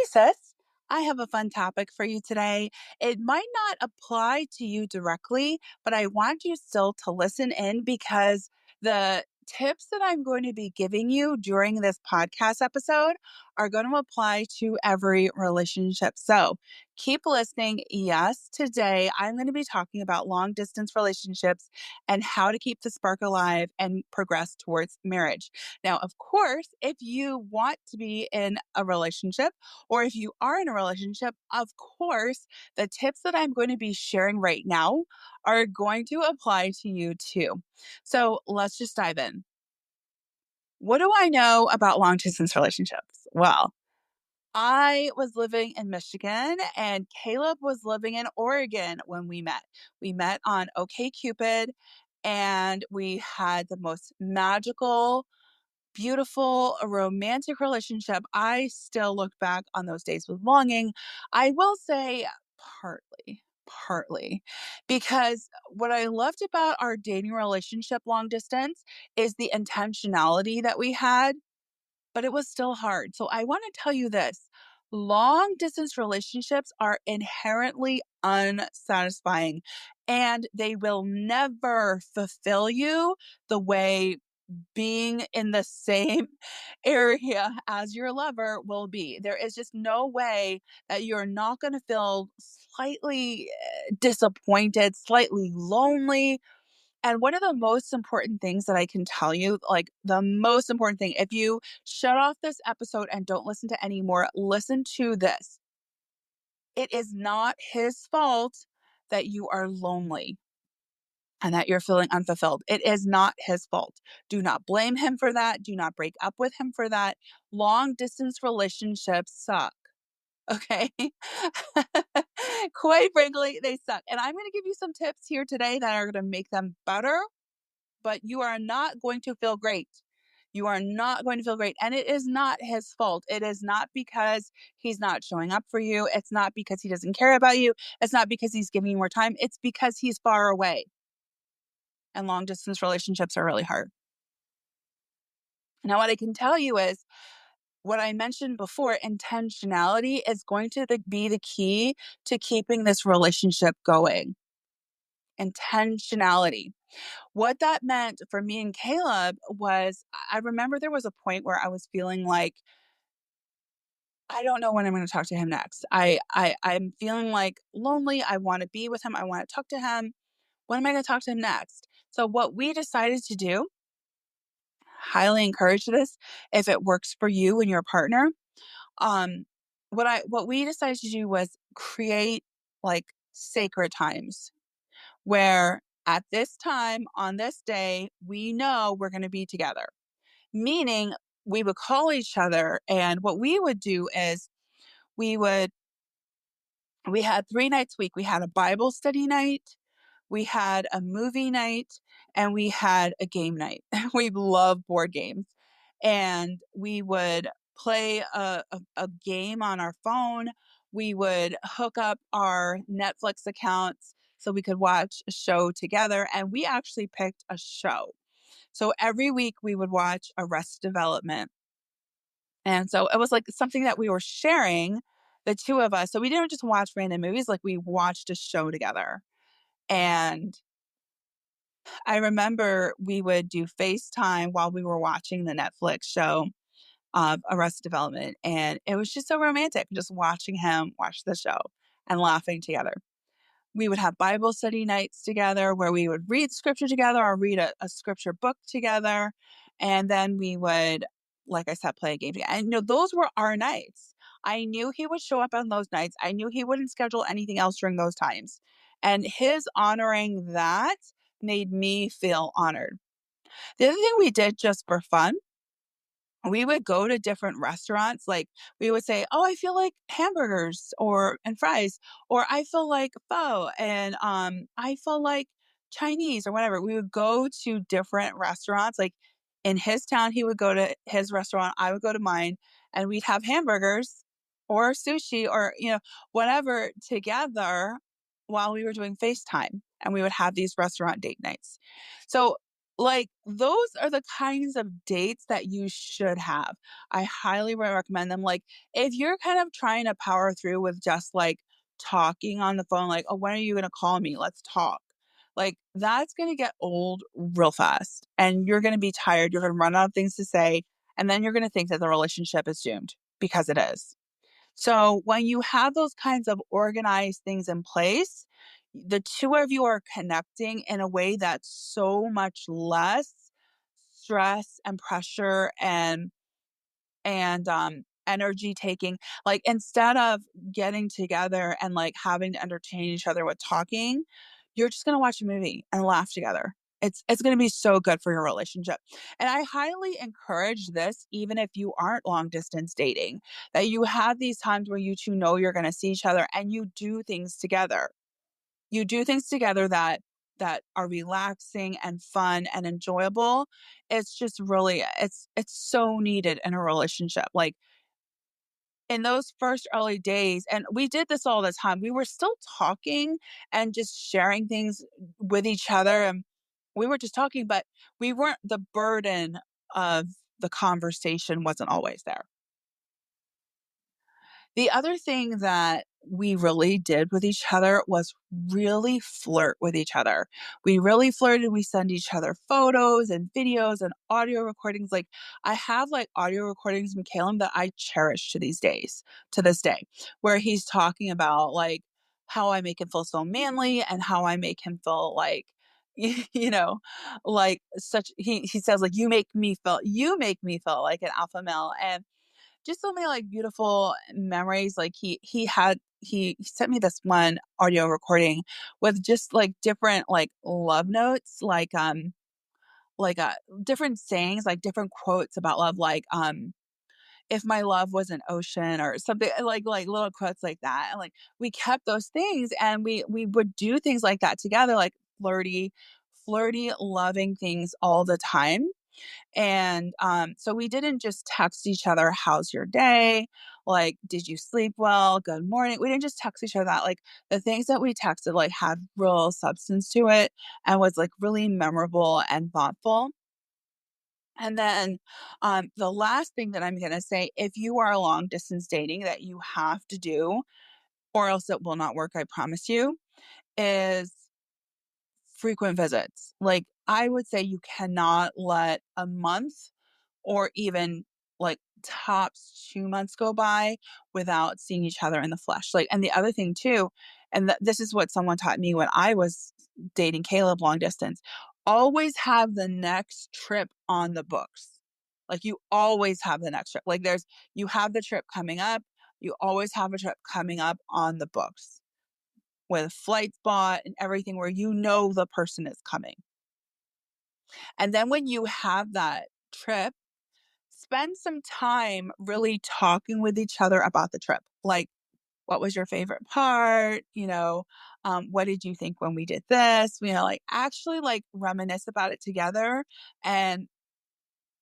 sis. I have a fun topic for you today. It might not apply to you directly, but I want you still to listen in because the tips that I'm going to be giving you during this podcast episode are going to apply to every relationship. So keep listening. Yes, today I'm going to be talking about long distance relationships and how to keep the spark alive and progress towards marriage. Now, of course, if you want to be in a relationship or if you are in a relationship, of course, the tips that I'm going to be sharing right now are going to apply to you too. So let's just dive in. What do I know about long distance relationships? Well, I was living in Michigan and Caleb was living in Oregon when we met. We met on OkCupid and we had the most magical, beautiful, romantic relationship. I still look back on those days with longing. I will say partly, because what I loved about our dating relationship long distance is the intentionality that we had, but it was still hard. So I want to tell you this. Long distance relationships are inherently unsatisfying and they will never fulfill you the way being in the same area as your lover will be. There is just no way that you're not going to feel slightly disappointed, slightly lonely. And one of the most important things that I can tell you, like the most important thing, if you shut off this episode and don't listen to any more, listen to this. It is not his fault that you are lonely and that you're feeling unfulfilled. It is not his fault. Do not blame him for that. Do not break up with him for that. Long distance relationships suck. Okay. Quite frankly, they suck. And I'm going to give you some tips here today that are going to make them better, but you are not going to feel great. You are not going to feel great. And it is not his fault. It is not because he's not showing up for you. It's not because he doesn't care about you. It's not because he's giving you more time. It's because he's far away. And long distance relationships are really hard. Now, what I can tell you is what I mentioned before, intentionality is going to be the key to keeping this relationship going. Intentionality. What that meant for me and Caleb was I remember there was a point where I was feeling like, I don't know when I'm going to talk to him next. I'm feeling like lonely. I want to be with him. I want to talk to him. When am I going to talk to him next? So what we decided to do, highly encourage this if it works for you and your partner. Um, what we decided to do was create like sacred times where at this time on this day we know we're going to be together. Meaning we would call each other, and what we would do is we would we had 3 nights a week. We had a Bible study night, we had a movie night, and we had a game night. We love board games. And we would play a game on our phone. We would hook up our Netflix accounts so we could watch a show together. And we actually picked a show. So every week we would watch Arrested Development. And so it was like something that we were sharing, the two of us. So we didn't just watch random movies, like we watched a show together. And I remember we would do FaceTime while we were watching the Netflix show of Arrested Development. And it was just so romantic just watching him watch the show and laughing together. We would have Bible study nights together where we would read scripture together or read a scripture book together. And then we would, like I said, play a game together. And those were our nights. I knew he would show up on those nights. I knew he wouldn't schedule anything else during those times. And his honoring that made me feel honored. The other thing we did just for fun, we would go to different restaurants. Like we would say, "Oh, I feel like hamburgers or and fries," or "I feel like pho," and "I feel like Chinese," or whatever. We would go to different restaurants. Like in his town, he would go to his restaurant, I would go to mine, and we'd have hamburgers or sushi or whatever together while we were doing FaceTime, and we would have these restaurant date nights. So Like, those are the kinds of dates that you should have. I highly recommend them. Like, if you're kind of trying to power through with just like talking on the phone, like, oh, when are you going to call me? Let's talk. Like, that's going to get old real fast. And you're going to be tired. You're going to run out of things to say. And then you're going to think that the relationship is doomed because it is. So when you have those kinds of organized things in place, the two of you are connecting in a way that's so much less stress and pressure and energy taking. Like, instead of getting together and like having to entertain each other with talking, you're just gonna watch a movie and laugh together. It's gonna be so good for your relationship. And I highly encourage this even if you aren't long distance dating, that you have these times where you two know you're gonna see each other and you do things together. You do things together that are relaxing and fun and enjoyable. It's just really it's so needed in a relationship. Like, in those first early days, and we did this all the time, we were still talking and just sharing things with each other, and we were just talking, but we weren't the burden of the conversation wasn't always there. The other thing that we really did with each other was really flirt with each other. We really flirted. We send each other photos and videos and audio recordings. Like, I have like audio recordings from Caleb that I cherish to this day, where he's talking about like how I make him feel so manly and how I make him feel like you know like such he says like you make me feel like an alpha male, and just so many like beautiful memories. Like, he sent me this one audio recording with just like different like love notes, like different sayings, like different quotes about love, like if my love was an ocean or something, like little quotes like that. And like, we kept those things and we would do things like that together, like flirty loving things all the time. And so we didn't just text each other, how's your day? Like, did you sleep well? Good morning. We didn't just text each other that. Like, the things that we texted like had real substance to it and was like really memorable and thoughtful. And then the last thing that I'm going to say, if you are long distance dating that you have to do, or else it will not work, I promise you, is frequent visits. Like, I would say you cannot let a month or even like tops 2 months go by without seeing each other in the flesh. Like, and the other thing too, and this is what someone taught me when I was dating Caleb long distance, always have the next trip on the books. Like, you always have the next trip. Like, you have the trip coming up, you always have a trip coming up on the books with flights bought and everything, where you know the person is coming. And then when you have that trip, spend some time really talking with each other about the trip. Like, what was your favorite part? What did you think when we did this? Like, actually like reminisce about it together, and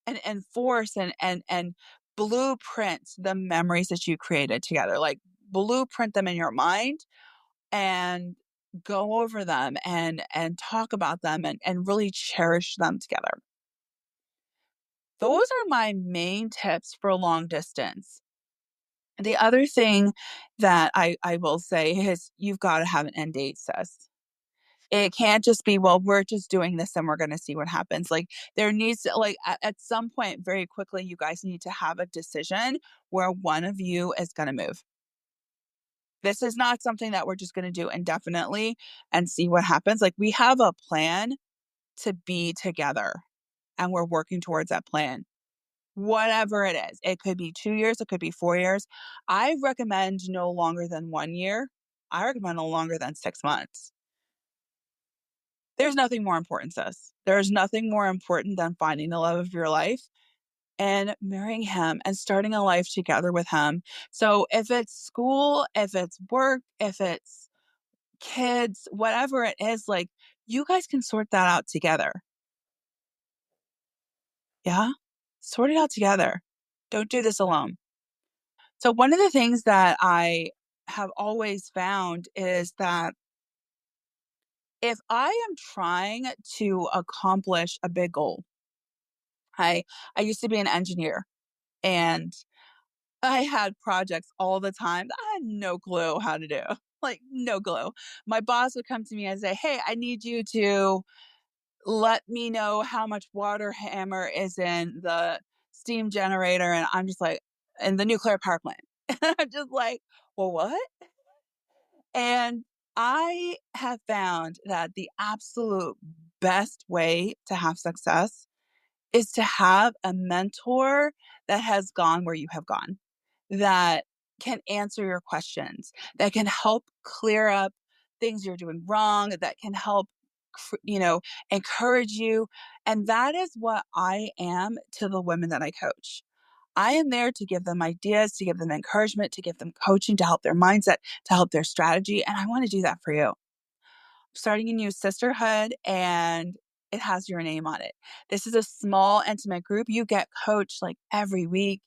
enforce and blueprint the memories that you created together. Like, blueprint them in your mind and go over them and talk about them and really cherish them together. Those are my main tips for long distance. The other thing that I will say is you've got to have an end date, sis. It can't just be, well, we're just doing this and we're going to see what happens. Like, there needs to, like, at some point, very quickly, you guys need to have a decision where one of you is going to move. This is not something that we're just going to do indefinitely and see what happens. Like, we have a plan to be together and we're working towards that plan. Whatever it is, it could be 2 years, it could be 4 years. I recommend no longer than 1 year. I recommend no longer than 6 months. There's nothing more important, sis. There's nothing more important than finding the love of your life and marrying him and starting a life together with him. So if it's school, if it's work, if it's kids, whatever it is, like, you guys can sort that out together. Yeah? Sort it out together. Don't do this alone. So one of the things that I have always found is that if I am trying to accomplish a big goal, I I used to be an engineer, and I had projects all the time that I had no clue how to do, like, no clue. My boss would come to me and say, "Hey, I need you to let me know how much water hammer is in the steam generator," and I'm just like, "In the nuclear power plant." And I'm just like, "Well, what?" And I have found that the absolute best way to have success is to have a mentor that has gone where you have gone, that can answer your questions, that can help clear up things you're doing wrong, that can help, encourage you. And that is what I am to the women that I coach. I am there to give them ideas, to give them encouragement, to give them coaching, to help their mindset, to help their strategy. And I want to do that for you. Starting a new sisterhood, and it has your name on it. This is a small, intimate group. You get coached like every week.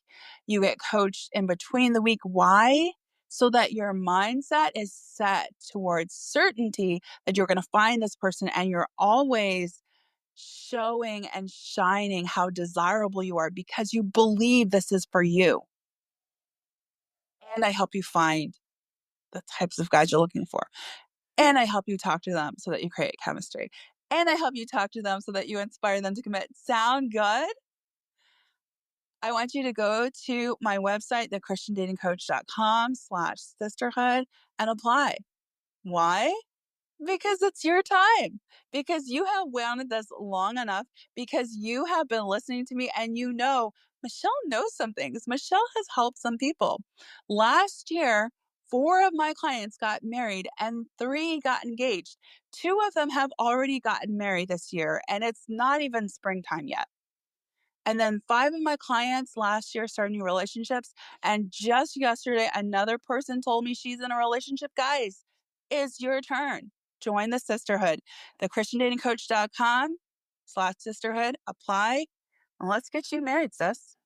You get coached in between the week. Why? So that your mindset is set towards certainty that you're going to find this person, and you're always showing and shining how desirable you are because you believe this is for you. And I help you find the types of guys you're looking for. And I help you talk to them so that you create chemistry. And I help you talk to them so that you inspire them to commit. Sound good? I want you to go to my website, thechristiandatingcoach.com/sisterhood, and apply. Why? Because it's your time. Because you have wanted this long enough. Because you have been listening to me, and you know Michelle knows some things. Michelle has helped some people. Last year, 4 of my clients got married and 3 got engaged. 2 of them have already gotten married this year, and it's not even springtime yet. And then 5 of my clients last year started new relationships. And just yesterday, another person told me she's in a relationship. Guys, it's your turn. Join the sisterhood. Thechristiandatingcoach.com/sisterhood. Apply. And let's get you married, sis.